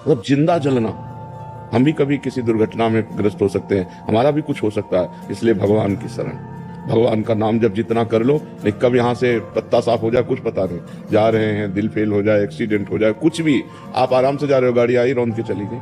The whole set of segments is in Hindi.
मतलब जिंदा जलना। हम भी कभी किसी दुर्घटना में ग्रस्त हो सकते हैं, हमारा भी कुछ हो सकता है, इसलिए भगवान की शरण, भगवान का नाम जब जितना कर लो, नहीं कब यहाँ से पत्ता साफ हो जाए कुछ पता नहीं, जा रहे हैं दिल फेल हो जाए, एक्सीडेंट हो जाए, कुछ भी, आप आराम से जा रहे हो, गाड़ी आई रौंद के चली गई,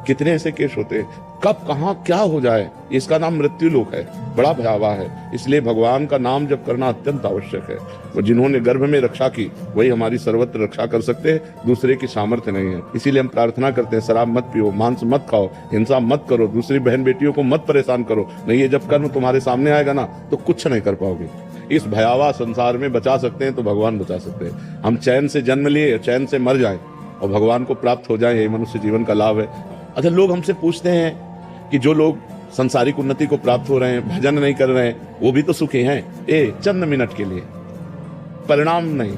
कितने ऐसे केस होते हैं, कब कहाँ क्या हो जाए, इसका नाम मृत्यु लोक है, बड़ा भयावह है। इसलिए भगवान का नाम जप करना अत्यंत आवश्यक है। वो जिन्होंने गर्भ में रक्षा की वही हमारी सर्वत्र रक्षा कर सकते हैं, दूसरे की सामर्थ्य नहीं है। इसीलिए हम प्रार्थना करते हैं, शराब मत पियो, मांस मत खाओ, हिंसा मत करो, दूसरी बहन बेटियों को मत परेशान करो, नहीं ये जब कर्म तुम्हारे सामने आएगा ना तो कुछ नहीं कर पाओगे। इस भयावह संसार में बचा सकते हैं तो भगवान बचा सकते हैं। हम चैन से जन्म लिए, चैन से मर जाएं और भगवान को प्राप्त हो जाए, यही मनुष्य जीवन का लाभ है। अच्छा, लोग हमसे पूछते हैं कि जो लोग सांसारिक उन्नति को प्राप्त हो रहे हैं, भजन नहीं कर रहे हैं, वो भी तो सुखी हैं। चंद मिनट के लिए, परिणाम नहीं,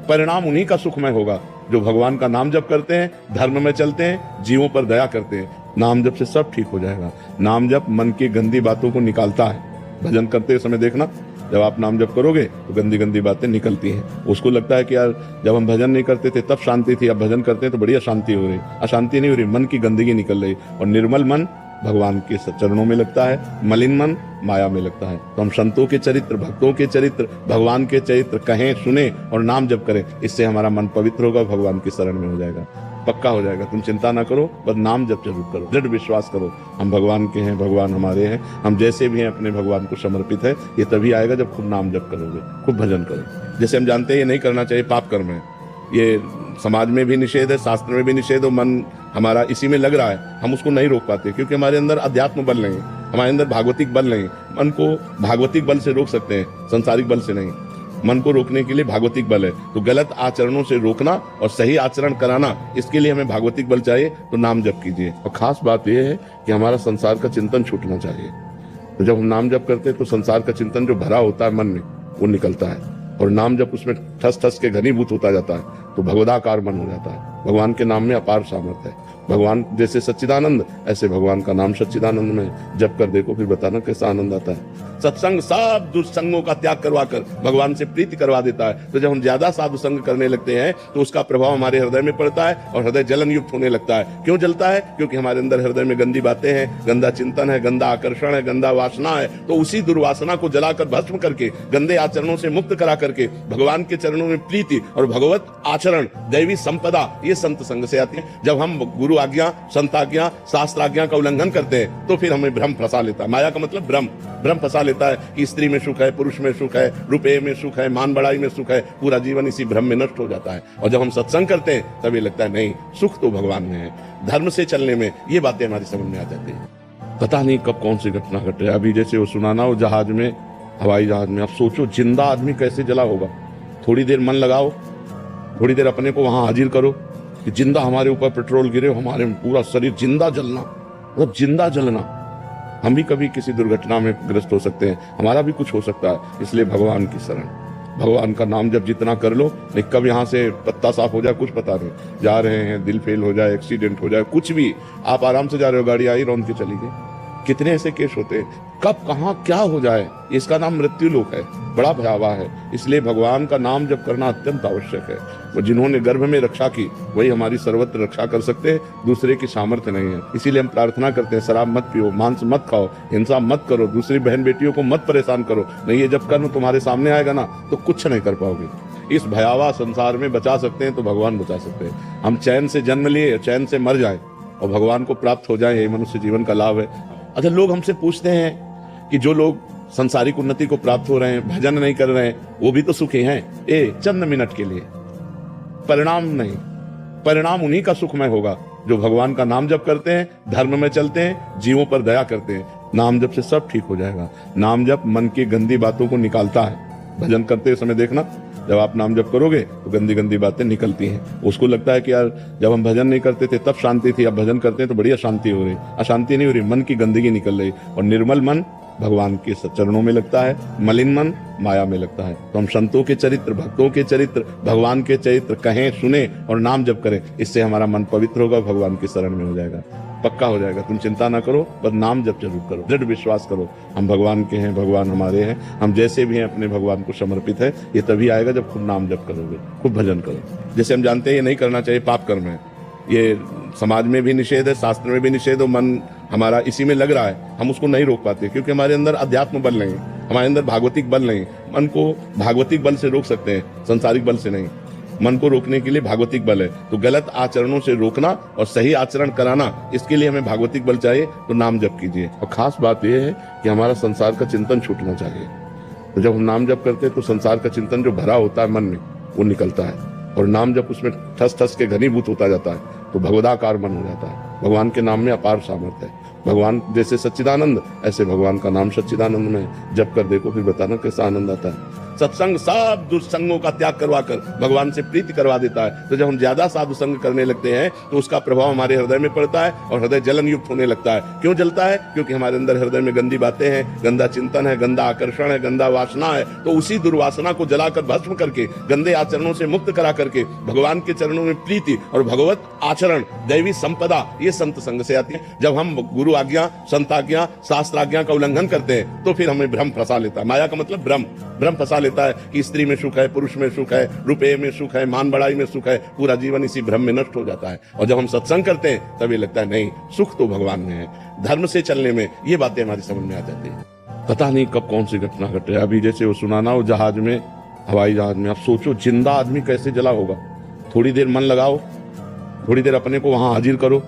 परिणाम उन्हीं का सुखमय होगा जो भगवान का नाम जप करते हैं, धर्म में चलते हैं, जीवों पर दया करते हैं। नाम जप से सब ठीक हो जाएगा। नाम जप मन की गंदी बातों को निकालता है। भजन करते समय देखना, जब आप नाम जप करोगे तो गंदी गंदी बातें निकलती हैं। उसको लगता है कि यार जब हम भजन नहीं करते थे तब शांति थी, अब भजन करते हैं तो बड़ी अशांति हो रही। अशांति नहीं हो रही, मन की गंदगी निकल रही। और निर्मल मन भगवान के चरणों में लगता है, मलिन मन माया में लगता है। तो हम संतों के चरित्र, भक्तों के चरित्र, भगवान के चरित्र कहें, सुने और नाम जप करें, इससे हमारा मन पवित्र होगा, भगवान की शरण में हो जाएगा, पक्का हो जाएगा। तुम चिंता ना करो, बस नाम जप जरूर करो, दृढ़ विश्वास करो, हम भगवान के हैं, भगवान हमारे हैं, हम जैसे भी हैं अपने भगवान को समर्पित है। ये तभी आएगा जब खूब नाम जप करोगे, खूब भजन करो। जैसे हम जानते हैं ये नहीं करना चाहिए, पाप कर्म है, ये समाज में भी निषेध है, शास्त्र में भी निषेध है। मन हमारा इसी में लग रहा है, हम उसको नहीं रोक पाते क्योंकि हमारे अंदर अध्यात्म बल नहीं है, हमारे अंदर भागवतिक बल नहीं। मन को भागवतिक बल से रोक सकते हैं, संसारिक बल से नहीं। मन को रोकने के लिए भागवतिक बल है, तो गलत आचरणों से रोकना और सही आचरण कराना, इसके लिए हमें भागवतिक बल चाहिए। तो नाम जप कीजिए। और खास बात यह है कि हमारा संसार का चिंतन छूटना चाहिए। तो जब हम नाम जप करते हैं तो संसार का चिंतन जो भरा होता है मन में वो निकलता है, और नाम जब उसमें ठस ठस के घनीभूत होता जाता है तो भगवदाकार मन हो जाता है। भगवान के नाम में अपार सामर्थ्य है। भगवान जैसे सच्चिदानंद, ऐसे भगवान का नाम सच्चिदानंद में जप कर देखो, फिर बताना कैसा आनंद आता है। सत्संग सब दुष्संगों का त्याग करवा कर भगवान से प्रीति करवा देता है। तो जब हम ज्यादा साधु संग करने लगते हैं तो उसका प्रभाव हमारे हृदय में पड़ता है और हृदय जलन युक्त होने लगता है। क्यों जलता है? क्योंकि हमारे अंदर हृदय में गंदी बातें हैं, गंदा चिंतन है, गंदा आकर्षण है, गंदा वासना है। तो उसी दुर्वासना को जलाकर भस्म करके, गंदे आचरणों से मुक्त करा करके भगवान के चरणों में प्रीति और भगवत आचरण, दैवी संपदा, ये संत संग से आती है। जब हम गुरु आज्ञा, संत आज्ञा, शास्त्र आज्ञा का उल्लंघन करते हैं तो फिर हमें भ्रम फंसा लेता है। माया का मतलब भ्रम फंसा लेता है कि स्त्री में सुख है, पुरुष में सुख है, रुपये में सुख है, मान बढ़ाई में सुख है। पूरा जीवन इसी भ्रम में नष्ट हो जाता है। और जब हम सत्संग करते हैं तब ये लगता है नहीं, सुख तो भगवान में है। धर्म से चलने में ये बातें हमारी समझ में आ जाती है। पता नहीं कब कौन सी घटना घटे। अभी जैसे वो सुनाना हो जहाज में, हवाई जहाज में, अब सोचो जिंदा आदमी कैसे जला होगा। थोड़ी देर मन लगाओ, थोड़ी देर अपने को वहां हाजिर करो कि जिंदा हमारे ऊपर पेट्रोल गिरे, हमारे पूरा शरीर जिंदा जलना, मतलब जिंदा जलना। हम भी कभी किसी दुर्घटना में ग्रस्त हो सकते हैं, हमारा भी कुछ हो सकता है, इसलिए भगवान की शरण, भगवान का नाम जब जितना कर लो, नहीं कब यहाँ से पत्ता साफ हो जाए कुछ पता नहीं, जा रहे हैं दिल फेल हो जाए, एक्सीडेंट हो जाए, कुछ भी, आप आराम से जा रहे हो, गाड़ी आई रौंद के चली गई, कितने ऐसे केस होते हैं, कब कहाँ क्या हो जाए, इसका नाम मृत्यु लोक है, बड़ा भयावह है। इसलिए भगवान का नाम जप करना अत्यंत आवश्यक है। वो जिन्होंने गर्भ में रक्षा की वही हमारी सर्वत्र रक्षा कर सकते हैं, दूसरे की सामर्थ्य नहीं है। इसीलिए हम प्रार्थना करते हैं, शराब मत पियो, मांस मत खाओ, हिंसा मत करो, दूसरी बहन बेटियों को मत परेशान करो, नहीं ये जब कर्म तुम्हारे सामने आएगा ना तो कुछ नहीं कर पाओगे। इस भयावह संसार में बचा सकते हैं तो भगवान बचा सकते हैं। हम चैन से जन्म लिए, चैन से मर जाएं और भगवान को प्राप्त हो जाए, यही मनुष्य जीवन का लाभ है। अच्छा, लोग हमसे पूछते हैं कि जो लोग सांसारिक उन्नति को प्राप्त हो रहे हैं, भजन नहीं कर रहे हैं, वो भी तो सुखी हैं। चंद मिनट के लिए, परिणाम नहीं, परिणाम उन्हीं का सुखमय होगा जो भगवान का नाम जप करते हैं, धर्म में चलते हैं, जीवों पर दया करते हैं। नाम जप से सब ठीक हो जाएगा। नाम जप मन की गंदी बातों को निकालता है। भजन करते समय देखना, जब आप नाम जप करोगे तो गंदी गंदी बातें निकलती हैं। उसको लगता है कि यार जब हम भजन नहीं करते थे तब शांति थी, अब भजन करते हैं तो बड़ी अशांति हो रही। अशांति नहीं हो रही, मन की गंदगी निकल रही। और निर्मल मन भगवान के चरणों में लगता है, मलिन मन माया में लगता है। तो हम संतों के चरित्र, भक्तों के चरित्र, भगवान के चरित्र कहें, सुने और नाम जप करें, इससे हमारा मन पवित्र होगा, भगवान की शरण में हो जाएगा, पक्का हो जाएगा। तुम चिंता ना करो, बस नाम जप जरूर करो, दृढ़ विश्वास करो, हम भगवान के हैं, भगवान हमारे हैं, हम जैसे भी हैं अपने भगवान को समर्पित है। ये तभी आएगा जब खूब नाम जप करोगे, खूब भजन करो। जैसे हम जानते हैं ये नहीं करना चाहिए, पाप कर्म है, ये समाज में भी निषेध है, शास्त्र में भी निषेध, और मन हमारा इसी में लग रहा है, हम उसको नहीं रोक पाते क्योंकि हमारे अंदर अध्यात्म बल नहीं है, हमारे अंदर भागवतिक बल नहीं है। मन को भागवतिक बल से रोक सकते हैं, सांसारिक बल से नहीं। मन को रोकने के लिए भागवतिक बल है, तो गलत आचरणों से रोकना और सही आचरण कराना, इसके लिए हमें भागवतिक बल चाहिए। तो नाम जप कीजिए। और खास बात यह है कि हमारा संसार का चिंतन छूटना चाहिए। तो जब हम नाम जप करते हैं तो संसार का चिंतन जो भरा होता है मन में, वो निकलता है, और नाम जब उसमें ठस ठस के घनीभूत होता जाता है तो भगवदाकार मन हो जाता है। भगवान के नाम में अपार सामर्थ्य है। भगवान जैसे सच्चिदानंद, ऐसे भगवान का नाम सच्चिदानंद में जप कर देखो, फिर बताना कैसा आनंद आता है। सत्संग सब दुष्संगों का त्याग करवा कर भगवान से प्रीति करवा देता है। तो जब हम ज्यादा साधु संग करने लगते हैं तो उसका प्रभाव हमारे हृदय में पड़ता है और हृदय जलन युक्त होने लगता है। क्यों जलता है? क्योंकि हमारे अंदर हृदय में गंदी बातें हैं, गंदा चिंतन है, गंदा आकर्षण है, गंदा वासना है। तो उसी दुर्वासना को जलाकर भस्म करके, गंदे आचरणों से मुक्त करा करके भगवान के चरणों में प्रीति और भगवत आचरण, दैवी संपदा, ये संत संग से आती है। जब हम गुरु आज्ञा, संत आज्ञा, शास्त्र आज्ञा का उल्लंघन करते हैं तो फिर हमें भ्रम फंसा लेता है। माया का मतलब भ्रम फंसा लेता है कि स्त्री में सुख है, पुरुष में सुख है, रुपये में सुख है, मान बढ़ाई में सुख है। पूरा जीवन इसी भ्रम में नष्ट हो जाता है। और जब हम सत्संग करते हैं तब ये लगता है नहीं, सुख तो भगवान में है। धर्म से चलने में ये बातें हमारी समझ में आ जाती है। पता नहीं कब कौन सी घटना घटे। अभी जैसे वो सुनाना, वो जहाज में, हवाई जहाज में, आप सोचो जिंदा आदमी कैसे जला होगा। थोड़ी देर मन लगाओ, थोड़ी देर अपने को वहां हाजिर करो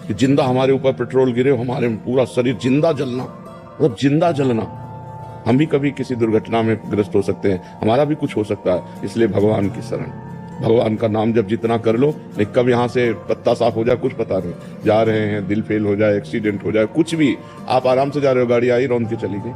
कि जिंदा हमारे ऊपर पेट्रोल गिरे, हमारे पूरा शरीर जिंदा जलना, मतलब जिंदा जलना। हम भी कभी किसी दुर्घटना में ग्रस्त हो सकते हैं, हमारा भी कुछ हो सकता है। इसलिए भगवान की शरण, भगवान का नाम जब जितना कर लो, नहीं कब यहाँ से पत्ता साफ हो जाए कुछ पता नहीं। जा रहे हैं, दिल फेल हो जाए, एक्सीडेंट हो जाए, कुछ भी, आप आराम से जा रहे हो, गाड़ी आई रौंद के चली गई।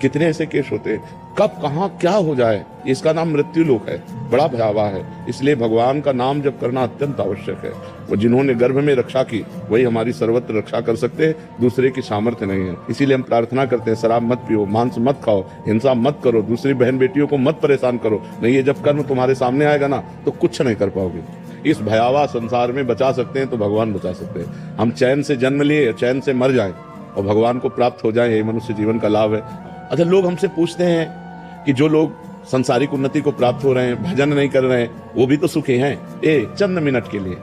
कितने ऐसे केस होते हैं, कब कहाँ क्या हो जाए। इसका नाम मृत्यु लोक है, बड़ा भयावह है। इसलिए भगवान का नाम जप करना अत्यंत आवश्यक है। वो जिन्होंने गर्भ में रक्षा की वही हमारी सर्वत्र रक्षा कर सकते हैं, दूसरे की सामर्थ्य नहीं है। इसीलिए हम प्रार्थना करते हैं, शराब मत पियो, मांस मत खाओ, हिंसा मत करो, दूसरी बहन बेटियों को मत परेशान करो। नहीं, ये जब कर्म तुम्हारे सामने आएगा ना तो कुछ नहीं कर पाओगे। इस भयावह संसार में बचा सकते हैं तो भगवान बचा सकते हैं। हम चैन से जन्म लिए, चैन से मर जाएं और भगवान को प्राप्त हो जाएं, यही मनुष्य जीवन का लाभ है। अच्छा, लोग हमसे पूछते हैं कि जो लोग संसारिक उन्नति को प्राप्त हो रहे हैं, भजन नहीं कर रहे हैं, वो भी तो सुखी हैं। चंद मिनट के लिए,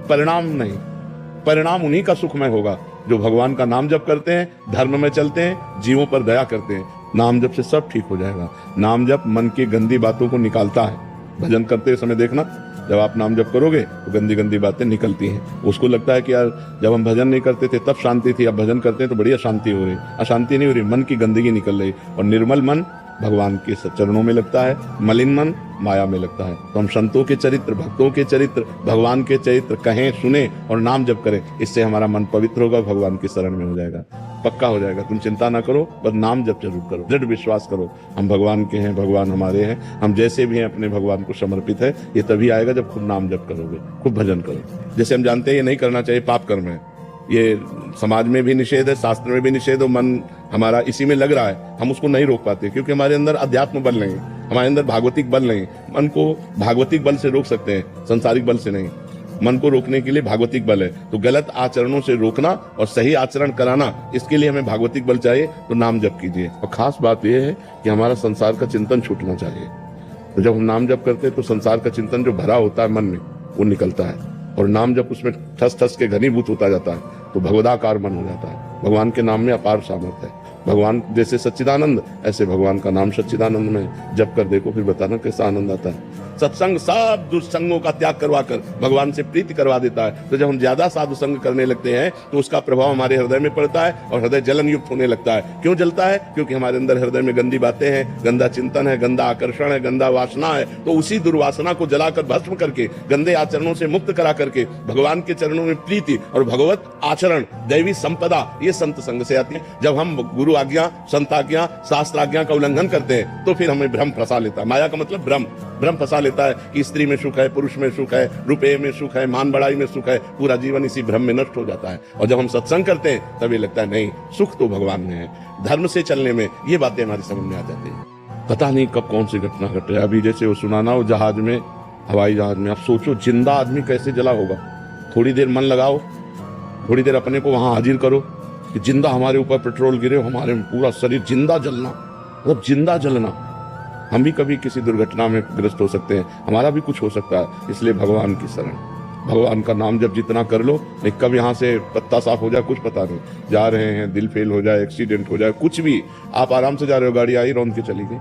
परिणाम नहीं, परिणाम उन्हीं का सुखमय होगा जो भगवान का नाम जप करते हैं, धर्म में चलते हैं, जीवों पर दया करते हैं। नाम जप से सब ठीक हो जाएगा। नाम जप मन की गंदी बातों को निकालता है। भजन करते समय देखना, जब आप नाम जप करोगे तो गंदी गंदी बातें निकलती हैं। उसको लगता है कि यार जब हम भजन नहीं करते थे तब शांति थी, अब भजन करते हैं तो बड़ी अशांति हो रही। अशांति नहीं हो रही, मन की गंदगी निकल रही। और निर्मल मन भगवान के चरणों में लगता है, मलिन मन माया में लगता है। तो हम संतों के चरित्र, भक्तों के चरित्र, भगवान के चरित्र कहें, सुने और नाम जप करें। इससे हमारा मन पवित्र होगा, भगवान की शरण में हो जाएगा, पक्का हो जाएगा। तुम चिंता ना करो, बस नाम जप जरूर करो, दृढ़ विश्वास करो हम भगवान के हैं, भगवान हमारे हैं। हम जैसे भी हैं अपने भगवान को समर्पित है। ये तभी आएगा जब खूब नाम जप करोगे, खूब भजन करो। जैसे हम जानते हैं ये नहीं करना चाहिए, पाप कर्म है। ये समाज में भी निषेध है, शास्त्र में भी निषेध, और मन हमारा इसी में लग रहा है, हम उसको नहीं रोक पाते क्योंकि हमारे अंदर अध्यात्म बल नहीं है, हमारे अंदर भागवतिक बल नहीं। मन को भागवतिक बल से रोक सकते हैं, सांसारिक बल से नहीं। मन को रोकने के लिए भागवतिक बल है, तो गलत आचरणों से रोकना और सही आचरण कराना, इसके लिए हमें भागवतिक बल चाहिए। तो नाम जप कीजिए। और खास बात यह है कि हमारा संसार का चिंतन छूटना चाहिए। तो जब हम नाम जप करते हैं तो संसार का चिंतन जो भरा होता है मन में, वो निकलता है, और नाम जब उसमें ठस ठस के घनीभूत होता जाता है तो भगवदाकार मन हो जाता है। भगवान के नाम में अपार सामर्थ्य है। भगवान जैसे सच्चिदानंद, ऐसे भगवान का नाम सच्चिदानंद में जप कर देखो, फिर बताना कैसा आनंद आता है। सत्संग सब दुष्संगों का त्याग करवा कर भगवान से प्रीति करवा देता है। तो जब हम ज्यादा साधु संग करने लगते हैं तो उसका प्रभाव हमारे हृदय में पड़ता है और हृदय जलन युक्त होने लगता है। क्यों जलता है? क्योंकि हमारे अंदर हृदय में गंदी बातें हैं, गंदा चिंतन है, गंदा आकर्षण है, गंदा वासना है। तो उसी दुर्वासना को जलाकर भस्म करके, गंदे आचरणों से मुक्त करा करके भगवान के चरणों में प्रीति और भगवत आचरण, दैवी संपदा, ये संत संग से आती है। जब हम गुरु आज्ञा, संत आज्ञा, शास्त्र आज्ञा का उल्लंघन करते हैं तो फिर हमें भ्रम फंसा लेता है। माया का मतलब भ्रम फंसा लेता है कि स्त्री में सुख है, पुरुष में सुख है, रुपये में सुख है, मान बढ़ाई में सुख है। पूरा जीवन इसी भ्रम में नष्ट हो जाता है। और जब हम सत्संग करते हैं तब ये लगता है नहीं, सुख तो भगवान में है। धर्म से चलने में ये बातें हमारी समझ में आ जाती है। पता नहीं कब कौन सी घटना घटे। अभी जैसे वो सुनाना, वो जहाज में, हवाई जहाज में, आप सोचो जिंदा आदमी कैसे जला होगा। थोड़ी देर मन लगाओ, थोड़ी देर अपने को वहां हाजिर करो कि जिंदा हमारे ऊपर पेट्रोल गिरे, हमारे पूरा शरीर जिंदा जलना, मतलब जिंदा जलना। हम भी कभी किसी दुर्घटना में ग्रस्त हो सकते हैं, हमारा भी कुछ हो सकता है। इसलिए भगवान की शरण, भगवान का नाम जब जितना कर लो, नहीं कब यहाँ से पत्ता साफ हो जाए कुछ पता नहीं। जा रहे हैं, दिल फेल हो जाए, एक्सीडेंट हो जाए, कुछ भी, आप आराम से जा रहे हो, गाड़ी आई रौंद के चली गई।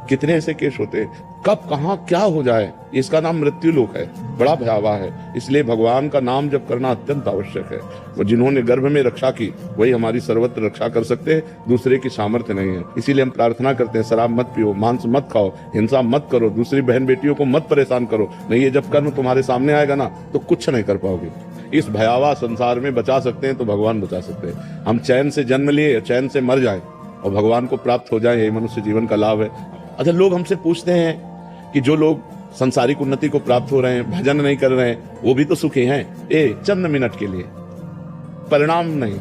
कितने ऐसे केस होते हैं, कब कहाँ क्या हो जाए, इसका नाम मृत्यु लोक है, बड़ा भयावह है। इसलिए भगवान का नाम जप करना अत्यंत आवश्यक है। वो जिन्होंने गर्भ में रक्षा की वही हमारी सर्वत्र रक्षा कर सकते हैं, दूसरे की सामर्थ्य नहीं है। इसीलिए हम प्रार्थना करते हैं, शराब मत पियो, मांस मत खाओ, हिंसा मत करो, दूसरी बहन बेटियों को मत परेशान करो। नहीं, ये जब कर्म तुम्हारे सामने आएगा ना तो कुछ नहीं कर पाओगे। इस भयावह संसार में बचा सकते हैं तो भगवान बचा सकते हैं। हम चैन से जन्म लिए, चैन से मर जाए और भगवान को प्राप्त हो जाए, यही मनुष्य जीवन का लाभ है। अच्छा, लोग हमसे पूछते हैं कि जो लोग सांसारिक उन्नति को प्राप्त हो रहे हैं, भजन नहीं कर रहे हैं, वो भी तो सुखी हैं। चंद मिनट के लिए, परिणाम नहीं,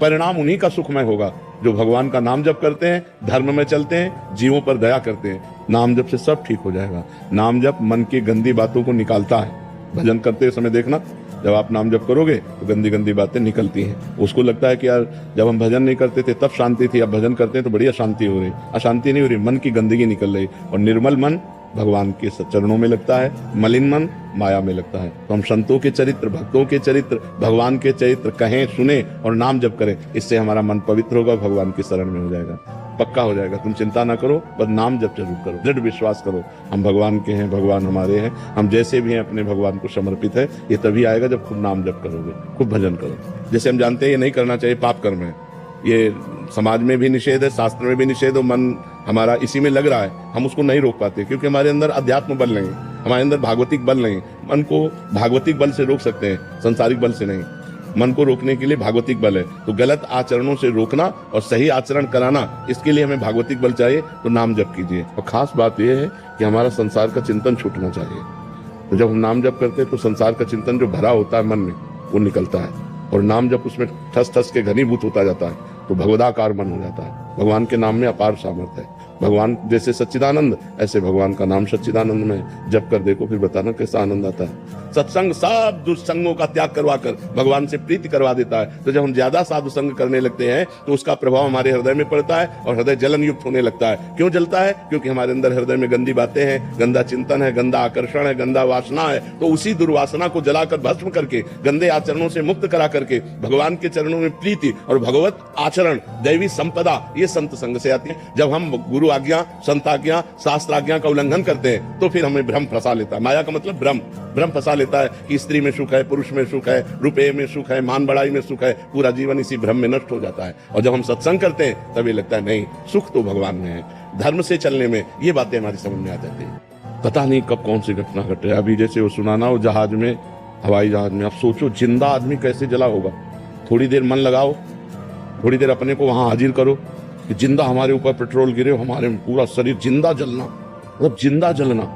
परिणाम उन्हीं का सुखमय होगा जो भगवान का नाम जप करते हैं, धर्म में चलते हैं, जीवों पर दया करते हैं। नाम जप से सब ठीक हो जाएगा। नाम जप मन की गंदी बातों को निकालता है। भजन करते समय देखना, जब आप नाम जप करोगे तो गंदी गंदी बातें निकलती हैं। उसको लगता है कि यार जब हम भजन नहीं करते थे तब शांति थी, अब भजन करते हैं तो बड़ी अशांति हो रही। अशांति नहीं हो रही, मन की गंदगी निकल रही। और निर्मल मन भगवान के चरणों में लगता है, मलिन मन माया में लगता है। तो हम संतों के चरित्र, भक्तों के चरित्र, भगवान के चरित्र कहें, सुने और नाम जप करें। इससे हमारा मन पवित्र होगा, भगवान की शरण में हो जाएगा, पक्का हो जाएगा। तुम चिंता ना करो, बस नाम जप जरूर करो, दृढ़ विश्वास करो हम भगवान के हैं, भगवान हमारे हैं, हम जैसे भी हैं अपने भगवान को समर्पित है। ये तभी आएगा जब खूब नाम जप करोगे, खूब भजन करो। जैसे हम जानते हैं ये नहीं करना चाहिए, पाप कर्म है, ये समाज में भी निषेध है, शास्त्र में भी निषेध है। मन हमारा इसी में लग रहा है, हम उसको नहीं रोक पाते क्योंकि हमारे अंदर अध्यात्म बल नहीं, हमारे अंदर भागवतिक बल नहीं। मन को भागवतिक बल से रोक सकते हैं, संसारिक बल से नहीं। मन को रोकने के लिए भागवतिक बल है, तो गलत आचरणों से रोकना और सही आचरण कराना, इसके लिए हमें भागवतिक बल चाहिए। तो नाम जप कीजिए। और खास बात यह है कि हमारा संसार का चिंतन छूटना चाहिए। तो जब हम नाम जप करते हैं तो संसार का चिंतन जो भरा होता है मन में वो निकलता है, और नाम जप उसमें ठस ठस के घनीभूत होता जाता है, तो भगवदाकार मन हो जाता है। भगवान के नाम में अपार सामर्थ्य है। भगवान जैसे सच्चिदानंद, ऐसे भगवान का नाम सच्चिदानंद में जप कर देखो, फिर बताना कैसा आनंद आता है। सत्संग सब दुष्संगों का त्याग करवाकर भगवान से प्रीति करवा देता है। तो जब हम ज्यादा साधु संग करने लगते हैं तो उसका प्रभाव हमारे हृदय में पड़ता है और हृदय जलन युक्त होने लगता है। क्यों जलता है? क्योंकि हमारे अंदर हृदय में गंदी बातें हैं, गंदा चिंतन है, गंदा आकर्षण है, गंदा वासना है। तो उसी दुर्वासना को जलाकर भस्म करके, गंदे आचरणों से मुक्त करा करके भगवान के चरणों में प्रीति और भगवत आचरण, दैवी संपदा, ये संत संग से आती है। जब हम गुरु आज्ञा, संत आज्ञा, शास्त्र आज्ञा का उल्लंघन करते हैं तो फिर हमें भ्रम फंसा लेता है। माया का मतलब भ्रम, भ्रम फंसा लेता है कि स्त्री में सुख है, पुरुष में सुख है, रुपये में सुख है, मान बढ़ाई में सुख है। पूरा जीवन इसी भ्रम में नष्ट हो जाता है। और जब हम सत्संग करते हैं तब ये लगता है नहीं, सुख तो भगवान में है। धर्म से चलने में ये बातें हमारी समझ में आ जाती है। पता नहीं कब कौन सी घटना घटे। अभी जैसे वो सुनाना, वो जहाज में, हवाई जहाज में, आप सोचो जिंदा आदमी कैसे जला होगा। थोड़ी देर मन लगाओ, थोड़ी देर अपने को वहां हाजिर करो कि जिंदा हमारे ऊपर पेट्रोल गिरे, हमारे पूरा शरीर जिंदा जलना, मतलब जिंदा जलना।